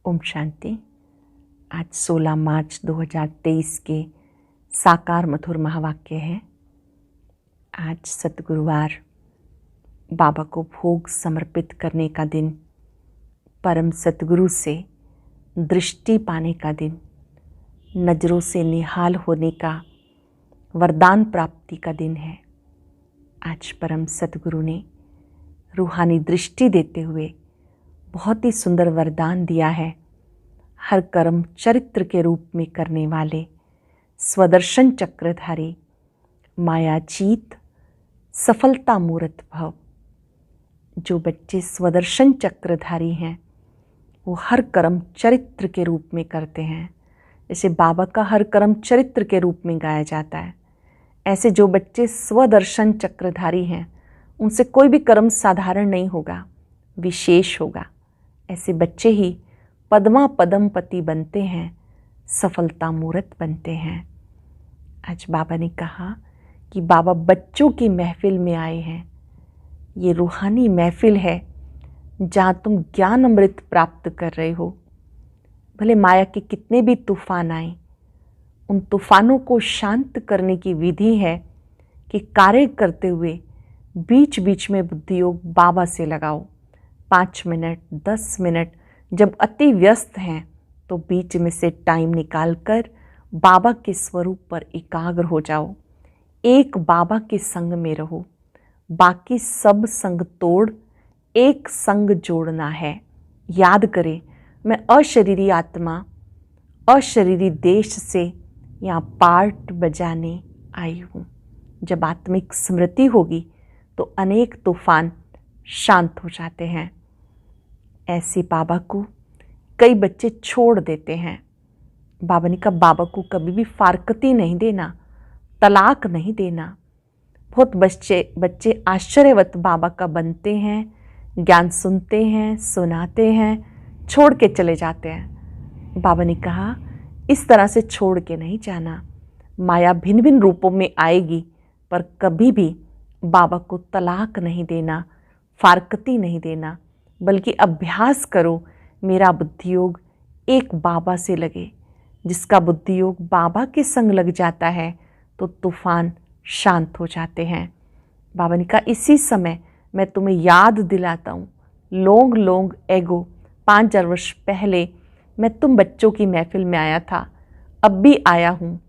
ओम शांति। आज 16 मार्च 2023 के साकार मधुर महावाक्य है। आज सतगुरुवार, बाबा को भोग समर्पित करने का दिन, परम सतगुरु से दृष्टि पाने का दिन, नज़रों से निहाल होने का वरदान प्राप्ति का दिन है। आज परम सतगुरु ने रूहानी दृष्टि देते हुए बहुत ही सुंदर वरदान दिया है। हर कर्म चरित्र के रूप में करने वाले स्वदर्शन चक्रधारी, मायाजीत, सफलता मूर्त भव। जो बच्चे स्वदर्शन चक्रधारी हैं वो हर कर्म चरित्र के रूप में करते हैं। जैसे बाबा का हर कर्म चरित्र के रूप में गाया जाता है, ऐसे जो बच्चे स्वदर्शन चक्रधारी हैं उनसे कोई भी कर्म साधारण नहीं होगा, विशेष होगा। ऐसे बच्चे ही पद्मा पदमपति बनते हैं, सफलता मूर्त बनते हैं। आज बाबा ने कहा कि बाबा बच्चों की महफिल में आए हैं। ये रूहानी महफिल है जहाँ तुम ज्ञान अमृत प्राप्त कर रहे हो। भले माया के कितने भी तूफान आए, उन तूफानों को शांत करने की विधि है कि कार्य करते हुए बीच बीच में बुद्धि योग बाबा से लगाओ। 5 मिनट, 10 मिनट जब अति व्यस्त हैं तो बीच में से टाइम निकालकर बाबा के स्वरूप पर एकाग्र हो जाओ। एक बाबा के संग में रहो, बाकी सब संग तोड़ एक संग जोड़ना है। याद करें, मैं अशरीरी आत्मा, अशरीरी देश से यहाँ पार्ट बजाने आई हूँ। जब आत्मिक स्मृति होगी तो अनेक तूफान शांत हो जाते हैं। ऐसे बाबा को कई बच्चे छोड़ देते हैं। बाबा ने कहा बाबा को कभी भी फारकती नहीं देना, तलाक नहीं देना। बहुत बच्चे आश्चर्यवत बाबा का बनते हैं, ज्ञान सुनते हैं, सुनाते हैं, छोड़ के चले जाते हैं। बाबा ने कहा इस तरह से छोड़ के नहीं जाना। माया भिन्न भिन्न रूपों में आएगी, पर कभी भी बाबा को तलाक नहीं देना, फारकती नहीं देना, बल्कि अभ्यास करो मेरा बुद्धि योग एक बाबा से लगे। जिसका बुद्धि योग बाबा के संग लग जाता है तो तूफान शांत हो जाते हैं। बाबा ने कहा इसी समय मैं तुम्हें याद दिलाता हूँ, लोंग लोंग एगो 5000 वर्ष पहले मैं तुम बच्चों की महफिल में आया था, अब भी आया हूँ,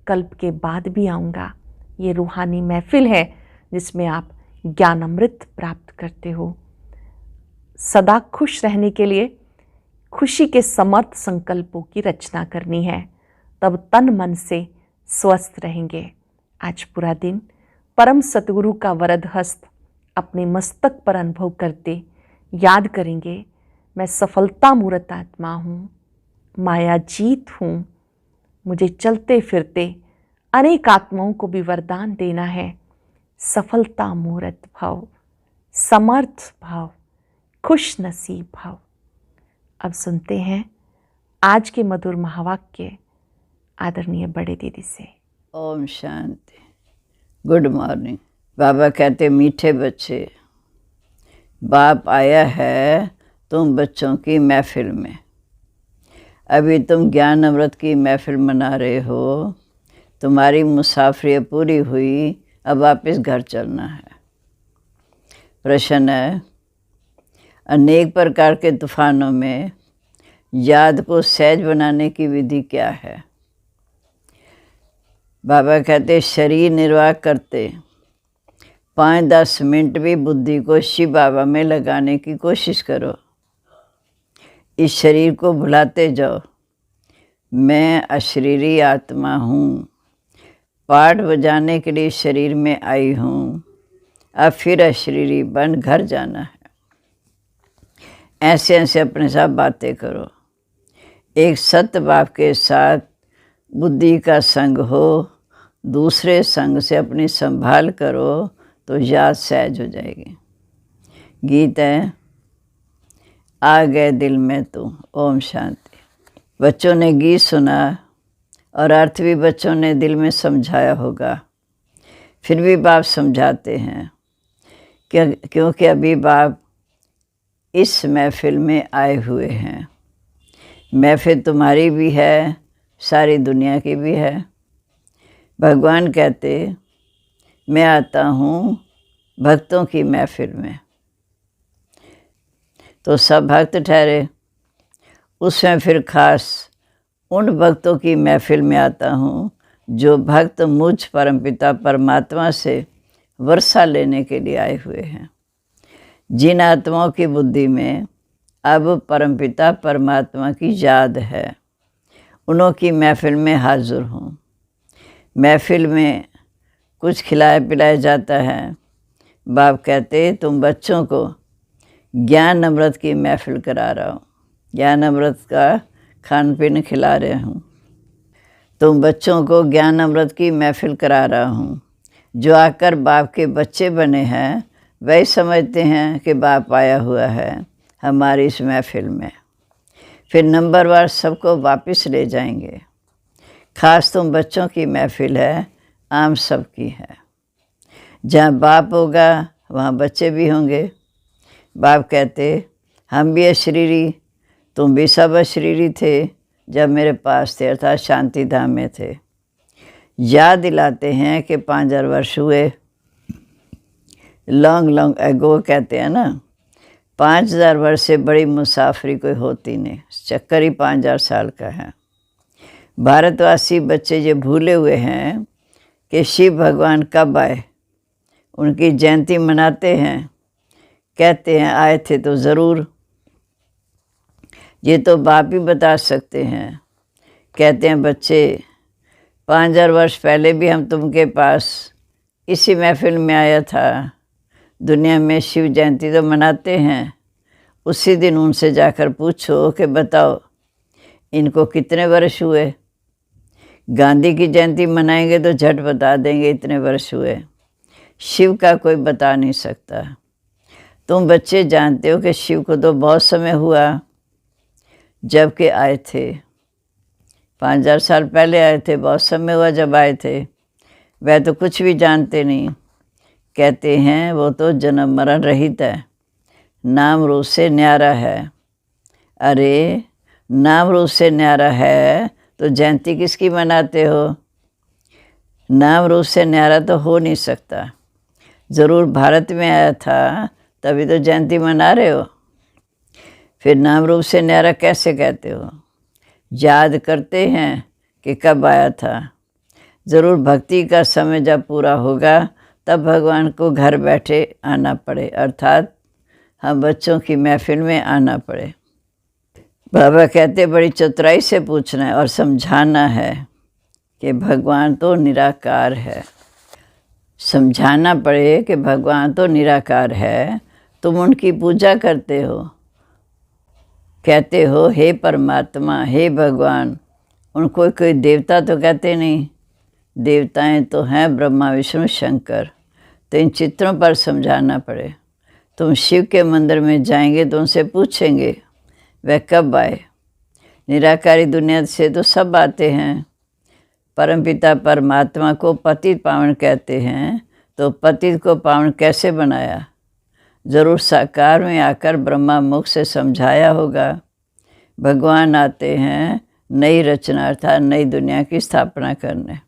कल्प के बाद भी आऊँगा। ये रूहानी महफिल है जिसमें आप ज्ञान अमृत प्राप्त करते हो। सदा खुश रहने के लिए खुशी के समर्थ संकल्पों की रचना करनी है, तब तन मन से स्वस्थ रहेंगे। आज पूरा दिन परम सतगुरु का वरद हस्त अपने मस्तक पर अनुभव करते याद करेंगे, मैं सफलता मूर्त आत्मा हूँ, माया जीत हूँ। मुझे चलते फिरते अनेक आत्माओं को भी वरदान देना है, सफलता मूर्त भाव, समर्थ भाव, खुश नसीब भाव। अब सुनते हैं आज के मधुर महावाक्य आदरणीय बड़े दीदी से। ओम शांति। Good morning. बाबा कहते मीठे बच्चे, बाप आया है तुम बच्चों की महफिल में। अभी तुम ज्ञान अमृत की महफिल मना रहे हो, तुम्हारी मुसाफरी पूरी हुई, अब वापस घर चलना है। प्रश्न है, अनेक प्रकार के तूफानों में याद को सहज बनाने की विधि क्या है? बाबा कहते शरीर निर्वाह करते 5-10 मिनट भी बुद्धि को शिव बाबा में लगाने की कोशिश करो। इस शरीर को भुलाते जाओ, मैं अशरीरी आत्मा हूँ, पाठ बजाने के लिए शरीर में आई हूँ, अब फिर अशरीरी बन घर जाना है। ऐसे ऐसे अपने साथ बातें करो। एक सत्य बाप के साथ बुद्धि का संग हो, दूसरे संग से अपनी संभाल करो तो याद सहज हो जाएगी। गीत है, आ गए दिल में तू। ओम शांति। बच्चों ने गीत सुना और अर्थ भी बच्चों ने दिल में समझाया होगा। फिर भी बाप समझाते हैं क्योंकि अभी बाप इस महफिल में आए हुए हैं। महफिल तुम्हारी भी है, सारी दुनिया की भी है। भगवान कहते मैं आता हूँ भक्तों की महफिल में, तो सब भक्त ठहरे। उसमें फिर खास उन भक्तों की महफिल में आता हूँ जो भक्त मुझ परमपिता परमात्मा से वर्षा लेने के लिए आए हुए हैं। जिन आत्माओं की बुद्धि में अब परमपिता परमात्मा की याद है, उन्हों की महफिल में हाजिर हूँ। महफिल में कुछ खिलाया पिलाया जाता है। बाप कहते तुम बच्चों को ज्ञान अमृत की महफिल करा रहा हूँ, ज्ञान अमृत का खान पीन खिला रहे हूँ। तुम बच्चों को ज्ञान अमृत की महफिल करा रहा हूँ। जो आकर बाप के बच्चे बने हैं वही समझते हैं कि बाप आया हुआ है हमारी इस महफिल में। फिर नंबरवार सबको वापस ले जाएंगे। खास तुम बच्चों की महफिल है, आम सबकी है। जहाँ बाप होगा वहाँ बच्चे भी होंगे। बाप कहते हम भी अशरीरी, तुम भी सब अशरीरी थे जब मेरे पास थे, अर्थात शांति धाम में थे। याद दिलाते हैं कि 5000 वर्ष हुए, लॉन्ग एगो कहते हैं ना। 5000 वर्ष से बड़ी मुसाफरी कोई होती नहीं, चक्कर ही 5000 साल का है। भारतवासी बच्चे ये भूले हुए हैं कि शिव भगवान कब आए। उनकी जयंती मनाते हैं, कहते हैं आए थे तो ज़रूर। ये तो बाप ही बता सकते हैं। कहते हैं बच्चे 5000 वर्ष पहले भी हम तुमके पास इसी महफिल में आया था। दुनिया में शिव जयंती तो मनाते हैं, उसी दिन उनसे जाकर पूछो कि बताओ इनको कितने वर्ष हुए। गांधी की जयंती मनाएंगे तो झट बता देंगे इतने वर्ष हुए। शिव का कोई बता नहीं सकता। तुम बच्चे जानते हो कि शिव को तो बहुत समय हुआ जब के आए थे। 5000 साल पहले आए थे, बहुत समय हुआ जब आए थे। वह तो कुछ भी जानते नहीं। कहते हैं वो तो जन्म मरण रहित है, नाम रूप से न्यारा है। अरे नाम रूप से न्यारा है तो जयंती किसकी मनाते हो? नाम रूप से न्यारा तो हो नहीं सकता। ज़रूर भारत में आया था तभी तो जयंती मना रहे हो। फिर नाम रूप से न्यारा कैसे कहते हो? याद करते हैं कि कब आया था। ज़रूर भक्ति का समय जब पूरा होगा तब भगवान को घर बैठे आना पड़े, अर्थात हम बच्चों की महफिल में आना पड़े। बाबा कहते बड़ी चतुराई से पूछना है और समझाना है कि भगवान तो निराकार है। समझाना पड़े कि भगवान तो निराकार है, तुम उनकी पूजा करते हो, कहते हो हे परमात्मा, हे भगवान। उनको कोई देवता तो कहते नहीं। देवताएं तो हैं ब्रह्मा विष्णु शंकर। तो इन चित्रों पर समझाना पड़े। तुम शिव के मंदिर में जाएंगे तो उनसे पूछेंगे वह कब आए। निराकारी दुनिया से तो सब आते हैं। परमपिता परमात्मा को पतित पावन कहते हैं, तो पतित को पावन कैसे बनाया? ज़रूर साकार में आकर ब्रह्मा मुख से समझाया होगा। भगवान आते हैं नई रचना अर्थात नई दुनिया की स्थापना करने,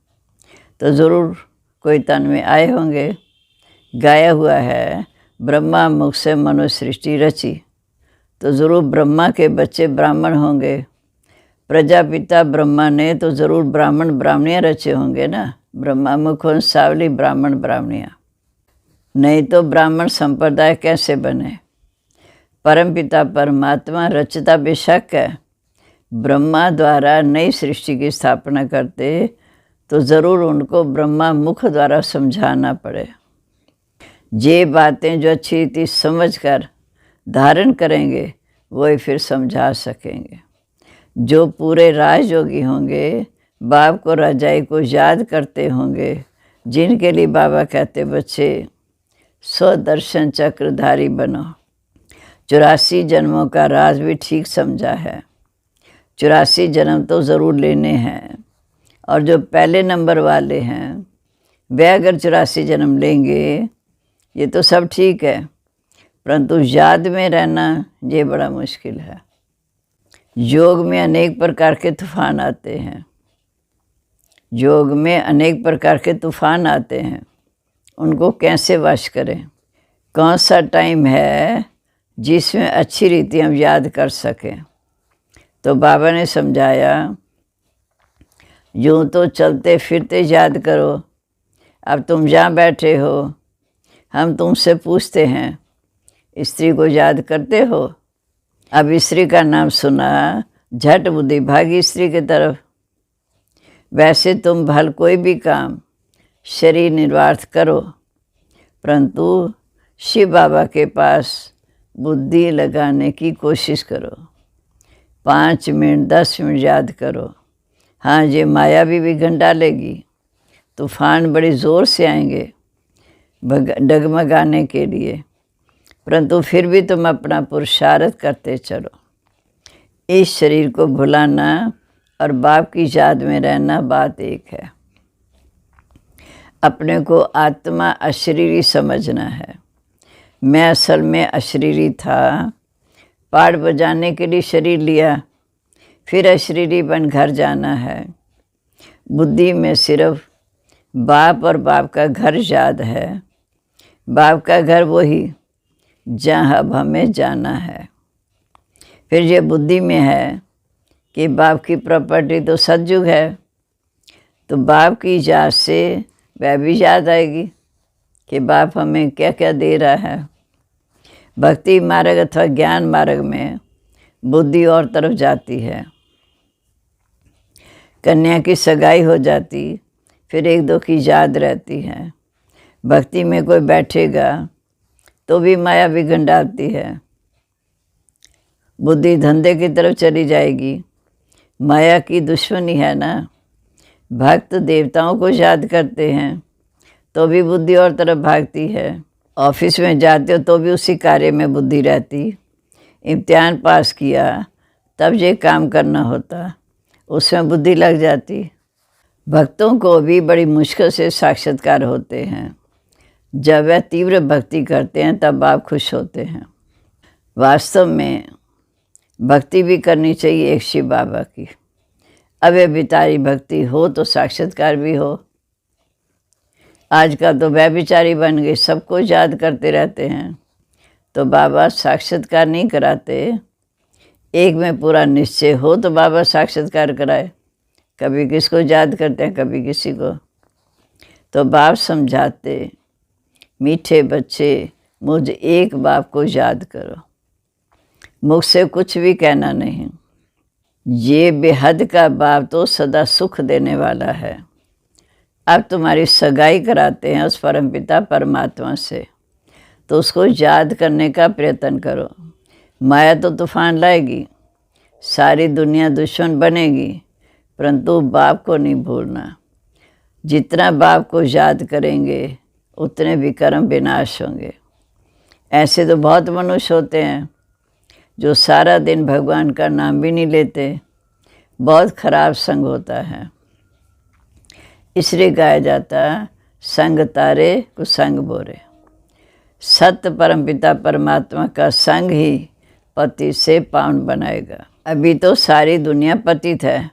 तो ज़रूर कोई तन में आए होंगे। गाया हुआ है ब्रह्मा मुख से मनुष्य सृष्टि रची, तो ज़रूर ब्रह्मा के बच्चे ब्राह्मण होंगे। प्रजापिता ब्रह्मा ने तो ज़रूर ब्राह्मण ब्राह्मणियाँ रचे होंगे ना। ब्रह्मा मुख वंशावली ब्राह्मण ब्राह्मणियाँ, नहीं तो ब्राह्मण संप्रदाय कैसे बने? परमपिता परमात्मा रचता बेशक है। ब्रह्मा द्वारा नई सृष्टि की स्थापना करते तो ज़रूर उनको ब्रह्मा मुख द्वारा समझाना पड़े। ये बातें जो अच्छी रीति समझ कर धारण करेंगे वही फिर समझा सकेंगे। जो पूरे राजयोगी होंगे, बाप को रजाई को याद करते होंगे, जिनके लिए बाबा कहते बच्चे स्वदर्शन चक्रधारी बनो। 84 जन्मों का राज भी ठीक समझा है। 84 जन्म तो ज़रूर लेने हैं, और जो पहले नंबर वाले हैं वे अगर 84 जन्म लेंगे ये तो सब ठीक है, परंतु याद में रहना ये बड़ा मुश्किल है। योग में अनेक प्रकार के तूफान आते हैं। योग में अनेक प्रकार के तूफान आते हैं, उनको कैसे वश करें? कौन सा टाइम है जिसमें अच्छी रीति हम याद कर सकें? तो बाबा ने समझाया, यूँ तो चलते फिरते याद करो। अब तुम जहाँ बैठे हो, हम तुमसे पूछते हैं, स्त्री को याद करते हो? अब स्त्री का नाम सुना, झट बुद्धि भागी स्त्री की तरफ। वैसे तुम भल कोई भी काम शरीर निर्वार्थ करो, परंतु शिव बाबा के पास बुद्धि लगाने की कोशिश करो। 5 मिनट 10 मिनट याद करो। हाँ, ये माया भी विघन डालेगी, तूफान बड़ी ज़ोर से आएंगे डगमगाने के लिए, परंतु फिर भी तुम अपना पुरुषार्थ करते चलो। इस शरीर को भुलाना और बाप की याद में रहना बात एक है। अपने को आत्मा अशरीरी समझना है। मैं असल में अशरीरी था, पाठ बजाने के लिए शरीर लिया, फिर अशरीरी बन घर जाना है। बुद्धि में सिर्फ बाप और बाप का घर याद है। बाप का घर वही जहाँ अब हमें जाना है। फिर ये बुद्धि में है कि बाप की प्रॉपर्टी तो सतयुग है, तो बाप की याद से वह भी याद आएगी कि बाप हमें क्या क्या दे रहा है। भक्ति मार्ग अथवा ज्ञान मार्ग में बुद्धि और तरफ जाती है। कन्या की सगाई हो जाती, फिर 1-2 की याद रहती है। भक्ति में कोई बैठेगा तो भी माया विघन डालती है। बुद्धि धंधे की तरफ चली जाएगी, माया की दुश्मनी है ना। भक्त देवताओं को याद करते हैं तो भी बुद्धि और तरफ भागती है। ऑफिस में जाते हो तो भी उसी कार्य में बुद्धि रहती। इम्तिहान पास किया तब ये काम करना होता, उसमें बुद्धि लग जाती। भक्तों को भी बड़ी मुश्किल से साक्षात्कार होते हैं। जब वह तीव्र भक्ति करते हैं तब आप खुश होते हैं। वास्तव में भक्ति भी करनी चाहिए एक शिव बाबा की। अव्यभिचारी भक्ति हो तो साक्षात्कार भी हो। आजकल तो व्यभिचारी बन गए, सबको याद करते रहते हैं, तो बाबा साक्षात्कार नहीं कराते। एक में पूरा निश्चय हो तो बाबा साक्षात्कार कराए। कभी किसको याद करते हैं, कभी किसी को। तो बाप समझाते, मीठे बच्चे मुझ एक बाप को याद करो, मुख से कुछ भी कहना नहीं। ये बेहद का बाप तो सदा सुख देने वाला है। अब तुम्हारी सगाई कराते हैं उस परमपिता परमात्मा से, तो उसको याद करने का प्रयत्न करो। माया तो तूफान लाएगी, सारी दुनिया दुश्मन बनेगी, परंतु बाप को नहीं भूलना। जितना बाप को याद करेंगे उतने विकर्म विनाश होंगे। ऐसे तो बहुत मनुष्य होते हैं जो सारा दिन भगवान का नाम भी नहीं लेते। बहुत खराब संग होता है। इसलिए गाया जाता, संग तारे कुसंग बोरे। सत्य परमपिता परमात्मा का संग ही पति से पावन बनाएगा। अभी तो सारी दुनिया पतित है,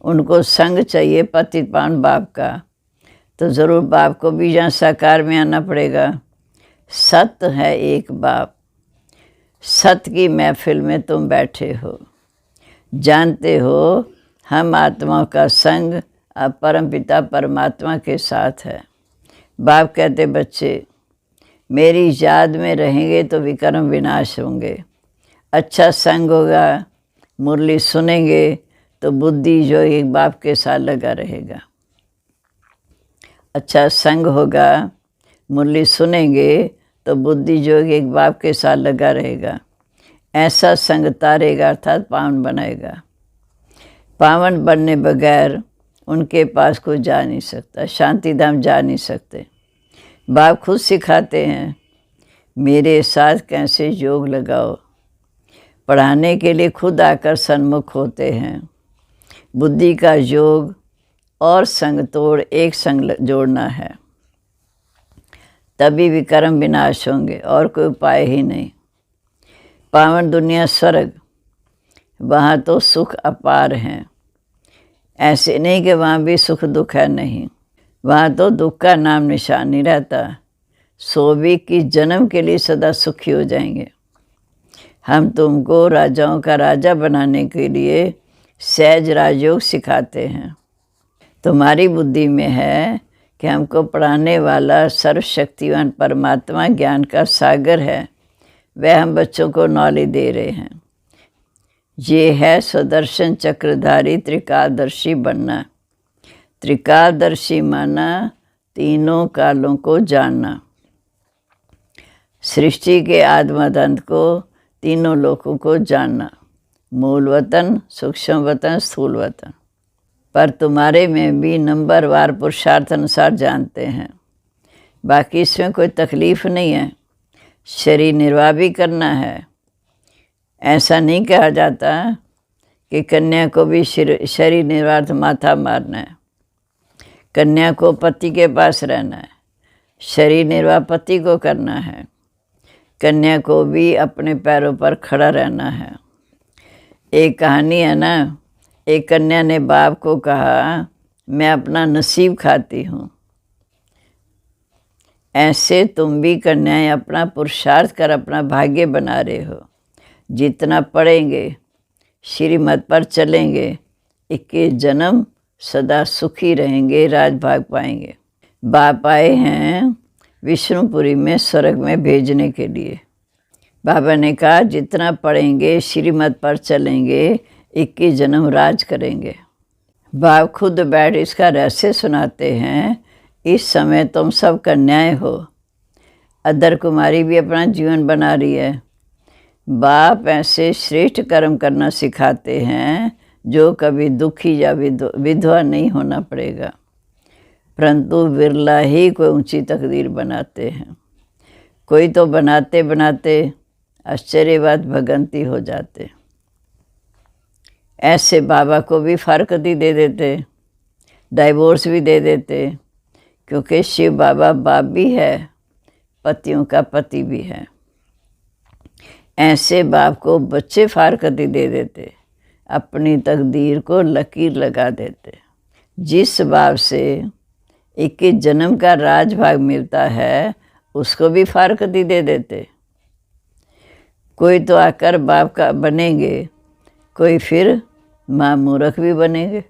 उनको संग चाहिए पतित पावन बाप का, तो ज़रूर बाप को भी यहाँ साकार में आना पड़ेगा। सत्य है एक बाप, सत्य की महफिल में तुम बैठे हो। जानते हो हम आत्माओं का संग अब परमपिता परमात्मा के साथ है। बाप कहते, बच्चे मेरी याद में रहेंगे तो विकर्म विनाश होंगे। अच्छा संग होगा, मुरली सुनेंगे तो बुद्धि जो एक बाप के साथ लगा रहेगा। अच्छा संग होगा, मुरली सुनेंगे तो बुद्धि जो एक बाप के साथ लगा रहेगा। ऐसा संग तारेगा अर्थात पावन बनाएगा। पावन बनने बगैर उनके पास कोई जा नहीं सकता, शांति धाम जा नहीं सकते। बाप खुद सिखाते हैं, मेरे साथ कैसे योग लगाओ। पढ़ाने के लिए खुद आकर सन्मुख होते हैं। बुद्धि का योग और संग तोड़ एक संग जोड़ना है, तभी विकर्म विनाश होंगे, और कोई उपाय ही नहीं। पावन दुनिया स्वर्ग, वहाँ तो सुख अपार हैं। ऐसे नहीं कि वहाँ भी सुख दुख है, नहीं, वहाँ तो दुख का नाम निशान नहीं रहता। सो भी कि जन्म के लिए सदा सुखी हो जाएंगे। हम तुमको राजाओं का राजा बनाने के लिए सहज राजयोग सिखाते हैं। तुम्हारी बुद्धि में है कि हमको पढ़ाने वाला सर्वशक्तिवान परमात्मा ज्ञान का सागर है, वह हम बच्चों को नॉलेज दे रहे हैं। ये है सुदर्शन चक्रधारी त्रिकालदर्शी बनना। त्रिकालदर्शी माना तीनों कालों को जानना, सृष्टि के आद्यमदंत को, तीनों लोकों को जानना, मूल वतन, सूक्ष्म वतन, स्थूल वतन। पर तुम्हारे में भी नंबरवार पुरुषार्थ अनुसार जानते हैं। बाकी इसमें कोई तकलीफ नहीं है। शरीर निर्वाह भी करना है। ऐसा नहीं कहा जाता कि कन्या को भी शरीर निर्वाह माथा मारना है, कन्या को पति के पास रहना है, शरीर निर्वाह पति को करना है, कन्या को भी अपने पैरों पर खड़ा रहना है। एक कहानी है ना, एक कन्या ने बाप को कहा, मैं अपना नसीब खाती हूँ। ऐसे तुम भी कन्याएं अपना पुरुषार्थ कर अपना भाग्य बना रहे हो। जितना पढ़ेंगे, श्रीमत पर चलेंगे, 21 जन्म सदा सुखी रहेंगे, राजभाग पाएंगे। बाप आए हैं विष्णुपुरी में स्वर्ग में भेजने के लिए। बाबा ने कहा जितना पढ़ेंगे, श्रीमत पर चलेंगे, 21 जन्म राज करेंगे। बाप खुद बैठ इसका रहस्य सुनाते हैं। इस समय तुम सब कन्याएं हो। अदर कुमारी भी अपना जीवन बना रही है। बाप ऐसे श्रेष्ठ कर्म करना सिखाते हैं जो कभी दुखी या विधवा नहीं होना पड़ेगा। परंतु विरला ही कोई ऊंची तकदीर बनाते हैं। कोई तो बनाते बनाते आश्चर्यवाद भगंती हो जाते। ऐसे बाबा को भी फारकती दे देते, डाइवोर्स भी दे देते, क्योंकि शिव बाबा बाप भी है, पतियों का पति भी है। ऐसे बाप को बच्चे फारकती दे देते, अपनी तकदीर को लकीर लगा देते। जिस बाप से 21 जन्म का राजभाग मिलता है, उसको भी फारकती दे देते। कोई तो आकर बाप का बनेंगे, कोई फिर माँ मूर्ख भी बनेंगे।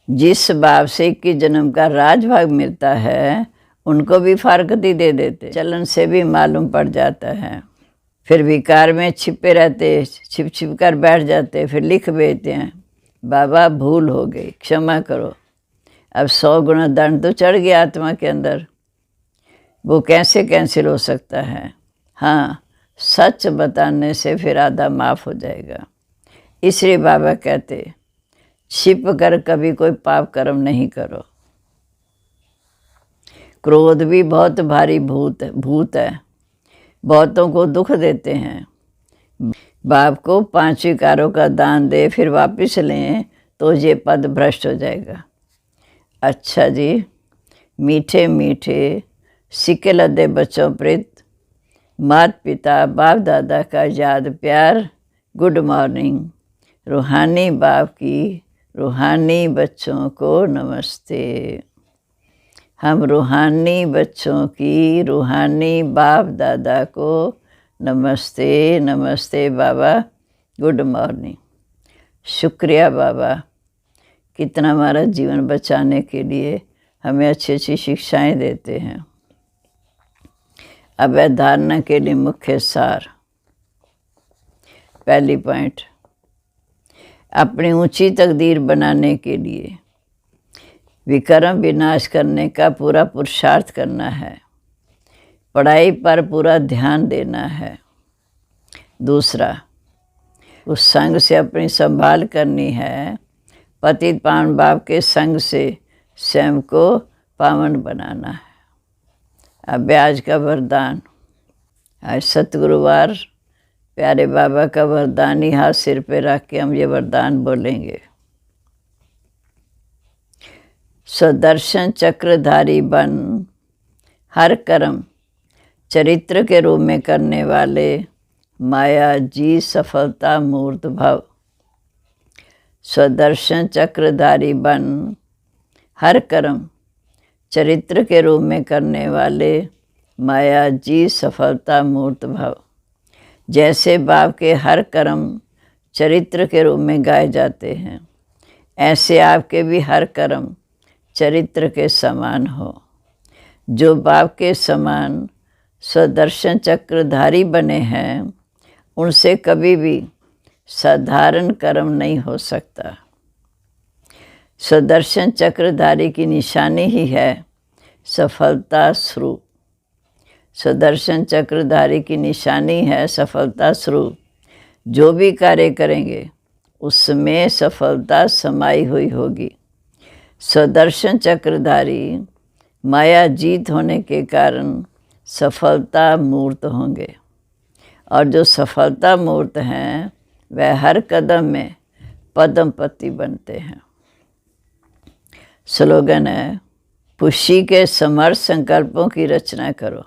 जिस बाप से 21 जन्म का राजभाग मिलता है, उनको भी फारकती दे देते। चलन से भी मालूम पड़ जाता है। फिर विकार में छिपे रहते, छिप छिप कर बैठ जाते, फिर लिख भेजते हैं, बाबा भूल हो गई, क्षमा करो। अब 100 गुना दंड तो चढ़ गया आत्मा के अंदर। वो कैसे कैंसिल हो सकता है? हाँ, सच बताने से फिर आधा माफ़ हो जाएगा। इसलिए बाबा कहते, छिप कर कभी कोई पाप कर्म नहीं करो। क्रोध भी बहुत भारी भूत है, बहुतों को दुख देते हैं। बाप को 5 विकारों का दान दे, फिर वापस लें तो ये पद भ्रष्ट हो जाएगा। अच्छा जी, मीठे मीठे सिक्के लदे बच्चों प्रीत, माता पिता बाप दादा का याद प्यार, गुड मॉर्निंग। रूहानी बाप की रूहानी बच्चों को नमस्ते। हम रूहानी बच्चों की रूहानी बाप दादा को नमस्ते। नमस्ते बाबा, गुड मॉर्निंग। शुक्रिया बाबा, कितना हमारा जीवन बचाने के लिए हमें अच्छी अच्छी शिक्षाएं देते हैं। अब धारणा के लिए मुख्य सार। पहली पॉइंट, अपनी ऊंची तकदीर बनाने के लिए विकर्म विनाश करने का पूरा पुरुषार्थ करना है। पढ़ाई पर पूरा ध्यान देना है। दूसरा, उस संग से अपनी संभाल करनी है। पतित पावन बाप के संग से स्वयं को पावन बनाना है। अब आज का वरदान। आज सतगुरुवार, प्यारे बाबा का वरदान ही हाथ सिर पे रख के हम ये वरदान बोलेंगे। सुदर्शन चक्रधारी बन, हर कर्म चरित्र के रूप में करने वाले माया जी सफलता मूर्त भव। स्वदर्शन चक्रधारी बन, हर कर्म चरित्र के रूप में करने वाले माया जी सफलता मूर्त भव। जैसे बाप के हर कर्म चरित्र के रूप में गाए जाते हैं, ऐसे आपके भी हर कर्म चरित्र के समान हो। जो बाप के समान स्वदर्शन चक्रधारी बने हैं, उनसे कभी भी साधारण कर्म नहीं हो सकता। स्वदर्शन चक्रधारी की निशानी ही है सफलता स्वरूप। स्वदर्शन चक्रधारी की निशानी है सफलता स्वरूप। जो भी कार्य करेंगे उसमें सफलता समाई हुई होगी। स्वदर्शन चक्रधारी माया जीत होने के कारण सफलता मूर्त होंगे, और जो सफलता मूर्त हैं वह हर कदम में पद्मपति बनते हैं। स्लोगन है, खुशी के समर संकल्पों की रचना करो।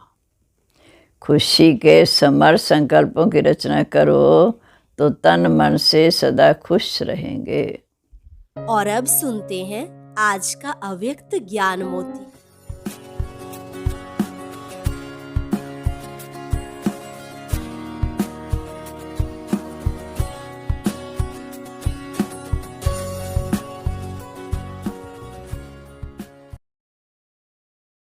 खुशी के समर संकल्पों की रचना करो तो तन मन से सदा खुश रहेंगे। और अब सुनते हैं आज का अव्यक्त ज्ञान मोती।